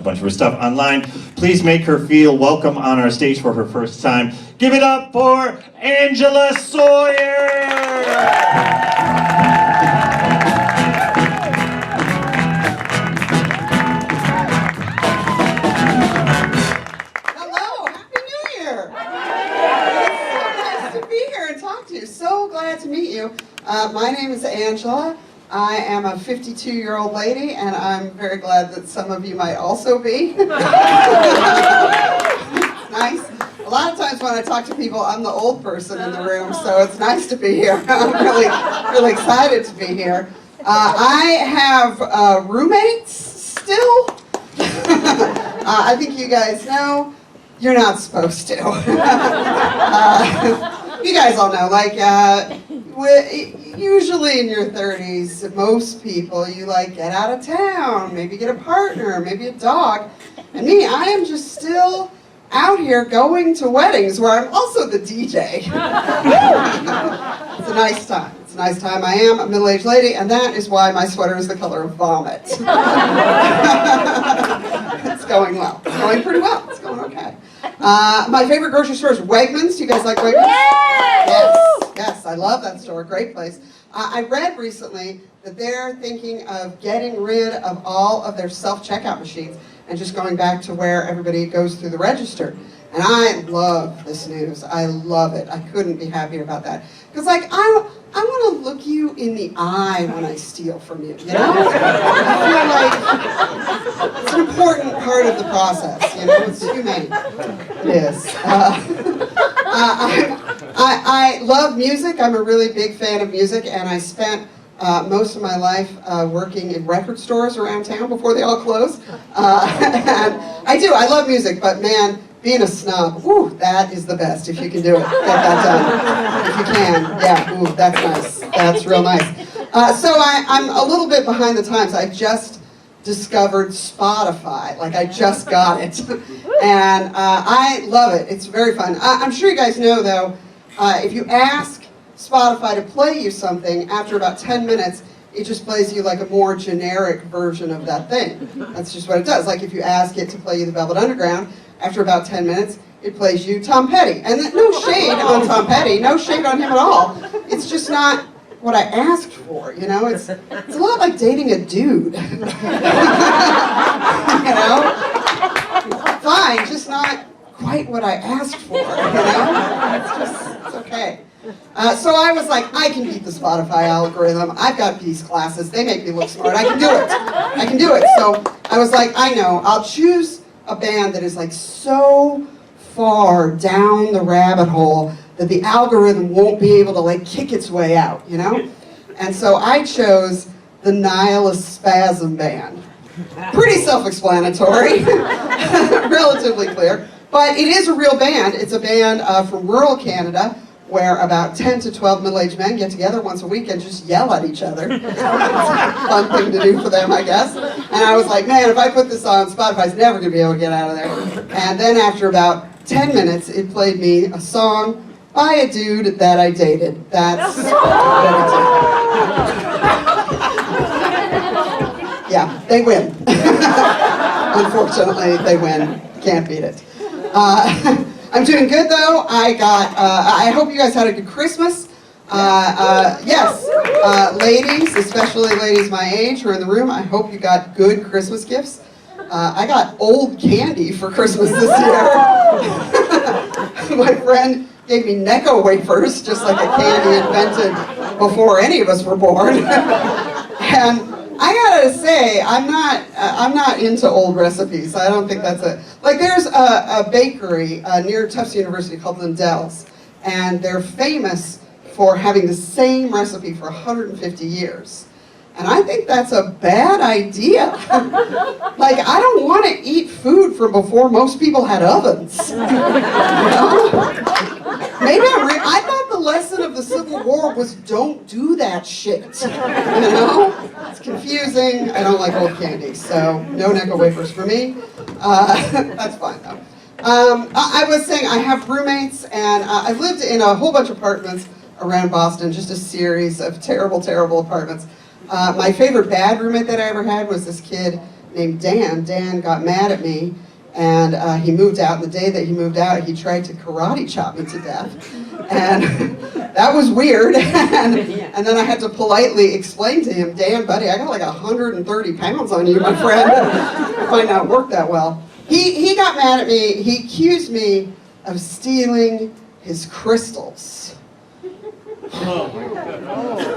a bunch of her stuff online. Please make her feel welcome on our stage for her first time. Give it up for Angela Sawyer! So glad to meet you. My name is Angela. I am a 52-year-old lady, and I'm very glad that some of you might also be. Nice. A lot of times when I talk to people, I'm the old person in the room, so it's nice to be here. I'm really excited to be here. I have roommates still. I think you guys know you're not supposed to. You guys all know, like, usually in your 30s, most people, you like get out of town, maybe get a partner, maybe a dog. And me, I am just still out here going to weddings where I'm also the DJ. It's a nice time. It's a nice time. I am a middle-aged lady, and that is why my sweater is the color of vomit. It's going well. It's going pretty well. It's going okay. My favorite grocery store is Wegmans. Do you guys like Wegmans? Yes, I love that store. Great place. I read recently that they're thinking of getting rid of all of their self-checkout machines and just going back to where everybody goes through the register. And I love this news. I love it. I couldn't be happier about that. Because, like, I want to look you in the eye when I steal from you, you know? I feel like it's an important part of the process, you know? It's humane. It is. I love music. I'm a really big fan of music, and I spent most of my life working in record stores around town before they all closed. And I love music, but man, being a snob, whew, that is the best if you can do it. Get that done. If you can, yeah, ooh, that's nice. That's real nice. So I'm a little bit behind the times. I just discovered Spotify. Like, I just got it. And I love it. It's very fun. I'm sure you guys know, though, if you ask Spotify to play you something, after about 10 minutes, it just plays you like a more generic version of that thing. That's just what it does. Like, if you ask it to play you the Velvet Underground, after about 10 minutes, it plays you Tom Petty. And no shade on Tom Petty, no shade on him at all. It's just not what I asked for, you know? It's a lot like dating a dude. You know? Fine, just not quite what I asked for, you know? It's okay. So I was like, I can beat the Spotify algorithm. I've got peace classes. They make me look smart. I can do it. I can do it. So I was like, I know. I'll choose a band that is like so far down the rabbit hole that the algorithm won't be able to like kick its way out, you know? And so I chose the Nihilist Spasm Band. Pretty self-explanatory, relatively clear, but it is a real band. It's a band from rural Canada where about 10 to 12 middle-aged men get together once a week and just yell at each other. It's a fun thing to do for them, I guess. And I was like, man, if I put this on, Spotify's never going to be able to get out of there. And then after about 10 minutes, it played me a song by a dude that I dated. That's what it did. Yeah, they win. Unfortunately, they win. Can't beat it. I'm doing good though. I hope you guys had a good Christmas. Yes, ladies, especially ladies my age who are in the room, I hope you got good Christmas gifts. I got old candy for Christmas this year. My friend gave me Necco wafers, just like a candy invented before any of us were born. And I gotta say, I'm not into old recipes. I don't think that's it. Like, there's a bakery near Tufts University called Lindell's, and they're famous for having the same recipe for 150 years. And I think that's a bad idea. Like, I don't want to eat food from before most people had ovens. You know? Maybe I thought the lesson of the Civil War was don't do that shit. You know? It's confusing. I don't like old candy, so no Necco wafers for me. That's fine though. I was saying I have roommates, and I've lived in a whole bunch of apartments around Boston, just a series of terrible, terrible apartments. My favorite bad roommate that I ever had was this kid named Dan. Dan got mad at me, and he moved out. And the day that he moved out, he tried to karate chop me to death. And that was weird. And then I had to politely explain to him, Dan, buddy, I got like 130 pounds on you, my friend. It might not work that well. He got mad at me. He accused me of stealing his crystals.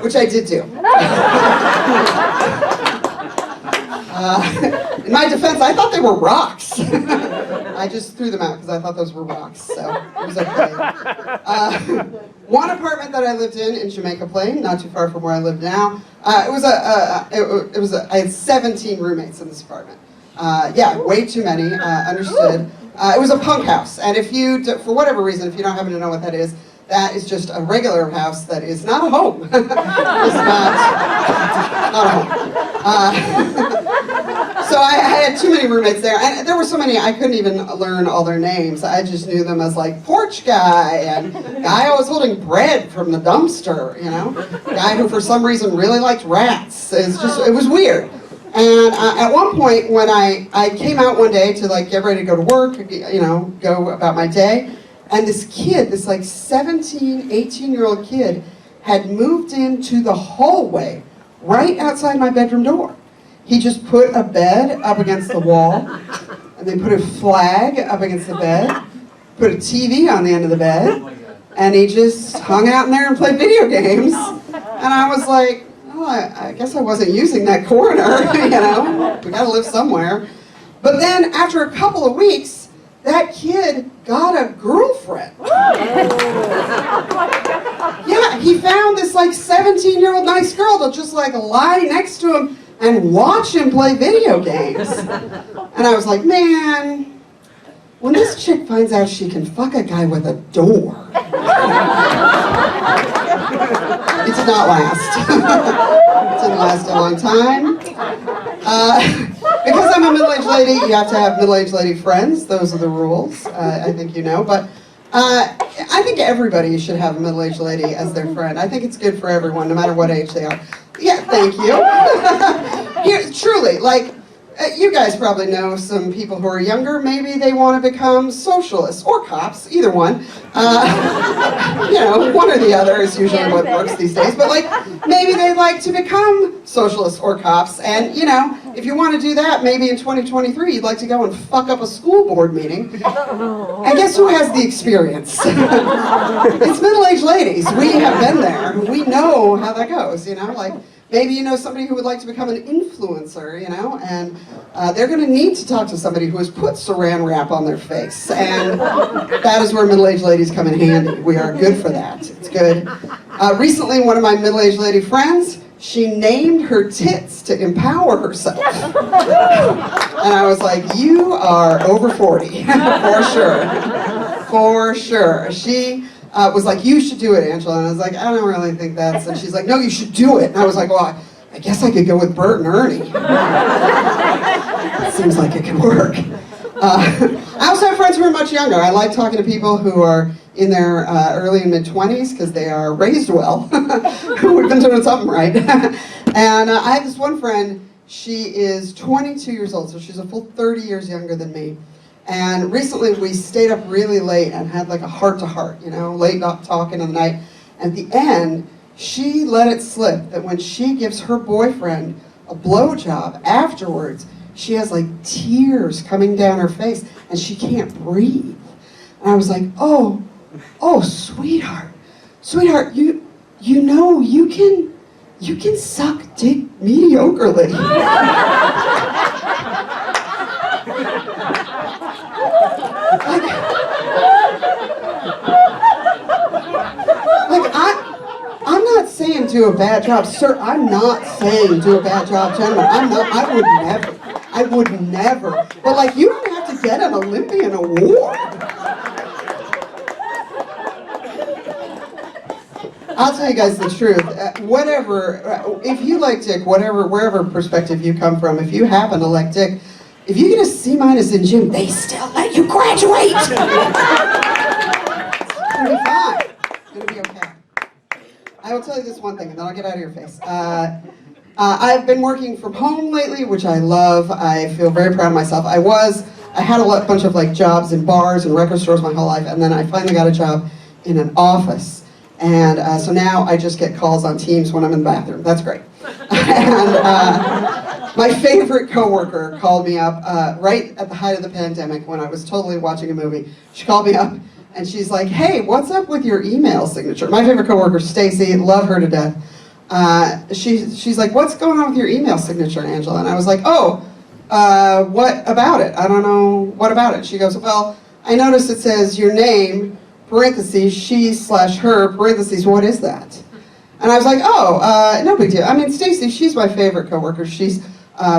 Which I did do. In my defense, I thought they were rocks. I just threw them out because I thought those were rocks, so it was okay. One apartment that I lived in Jamaica Plain, not too far from where I live now, I had 17 roommates in this apartment. Yeah, way too many, understood. It was a punk house, and if you, for whatever reason, if you don't happen to know what that is just a regular house that is not a home. It's not a home. So I had too many roommates there, and there were so many I couldn't even learn all their names. I just knew them as like porch guy, and guy always holding bread from the dumpster, you know, guy who for some reason really liked rats. It was weird. And at one point when I came out one day to like get ready to go to work, you know, go about my day, and this kid, this like 17, 18-year-old kid had moved into the hallway right outside my bedroom door. He just put a bed up against the wall, and then put a flag up against the bed, put a TV on the end of the bed, and he just hung out in there and played video games. And I was like, oh, I guess I wasn't using that corner, you know? We gotta live somewhere. But then after a couple of weeks, that kid got a girlfriend. Yeah, he found this like 17-year-old nice girl to just like lie next to him and watch him play video games. And I was like, man, when this chick finds out she can fuck a guy with a door. It did not last. It didn't last a long time. Because I'm a middle-aged lady, you have to have middle-aged lady friends. Those are the rules, I think you know. But I think everybody should have a middle-aged lady as their friend. I think it's good for everyone, no matter what age they are. Yeah, thank you. Here, truly, like, you guys probably know some people who are younger. Maybe they want to become socialists or cops, either one. You know, one or the other is usually what works these days. But like, maybe they'd like to become socialists or cops. And you know, if you want to do that, maybe in 2023 you'd like to go and fuck up a school board meeting. And guess who has the experience? It's middle-aged ladies. We have been there. We know how that goes. You know, like. Maybe you know somebody who would like to become an influencer, you know, and they're going to need to talk to somebody who has put saran wrap on their face, and that is where middle-aged ladies come in handy. We are good for that. It's good. Recently, one of my middle-aged lady friends, she named her tits to empower herself. And I was like, you are over 40, for sure. For sure. She was like, you should do it, Angela. And I was like, I don't really think that's... And she's like, no, you should do it. And I was like, well, I guess I could go with Bert and Ernie. Seems like it could work. I also have friends who are much younger. I like talking to people who are in their early and mid-20s because they are raised well. We've been doing something right. And I have this one friend. She is 22 years old, so she's a full 30 years younger than me. And recently we stayed up really late and had like a heart-to-heart, you know, late talking in the night. At the end, she let it slip that when she gives her boyfriend a blowjob afterwards, she has like tears coming down her face and she can't breathe. And I was like, oh, sweetheart, you know you can suck dick mediocrely. I'm not saying do a bad job, sir. I'm not saying do a bad job, gentlemen. I would never. But like, you don't have to get an Olympian award. I'll tell you guys the truth. If you like dick, wherever perspective you come from, if you happen to like dick, if you get a C- in gym, they still let you graduate. It's gonna be fine. It's gonna be okay. I will tell you this one thing, and then I'll get out of your face. I've been working from home lately, which I love. I feel very proud of myself. I had a bunch of like jobs in bars and record stores my whole life, and then I finally got a job in an office. And so now I just get calls on Teams when I'm in the bathroom. That's great. And my favorite coworker called me up right at the height of the pandemic when I was totally watching a movie. She called me up and she's like, "Hey, what's up with your email signature?" My favorite coworker, Stacy, love her to death. She's like, "What's going on with your email signature, Angela?" And I was like, "Oh, what about it? I don't know, what about it?" She goes, "Well, I noticed it says your name, parentheses, she/her, parentheses, what is that?" And I was like, "Oh, no big deal. I mean, Stacy, she's my favorite coworker. She's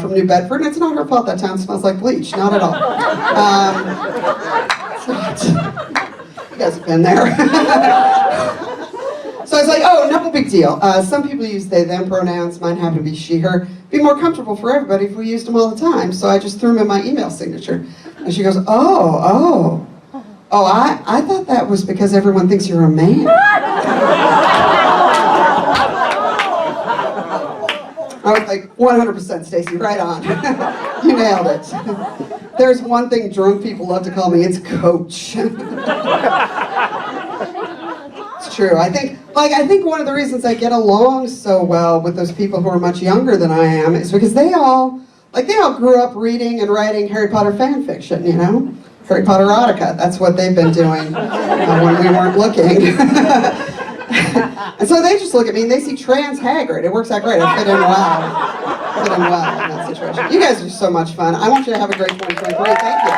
from New Bedford, and it's not her fault that town smells like bleach. Not at all." It's not. You guys have been there. So I was like, "Oh, no big deal. Some people use they, them pronouns. Mine happen to be she, her. It'd be more comfortable for everybody if we used them all the time. So I just threw them in my email signature." And she goes, Oh, I thought that was because everyone thinks you're a man." I was like, 100% Stacy, right on. You nailed it. There's one thing drunk people love to call me, it's coach. It's true. I think one of the reasons I get along so well with those people who are much younger than I am is because they all grew up reading and writing Harry Potter fan fiction, you know? Harry Potter erotica, that's what they've been doing when we weren't looking. And so they just look at me and they see trans Hagrid. It works out great. I fit in well. In that situation. You guys are so much fun. I want you to have a great 2023. Thank you.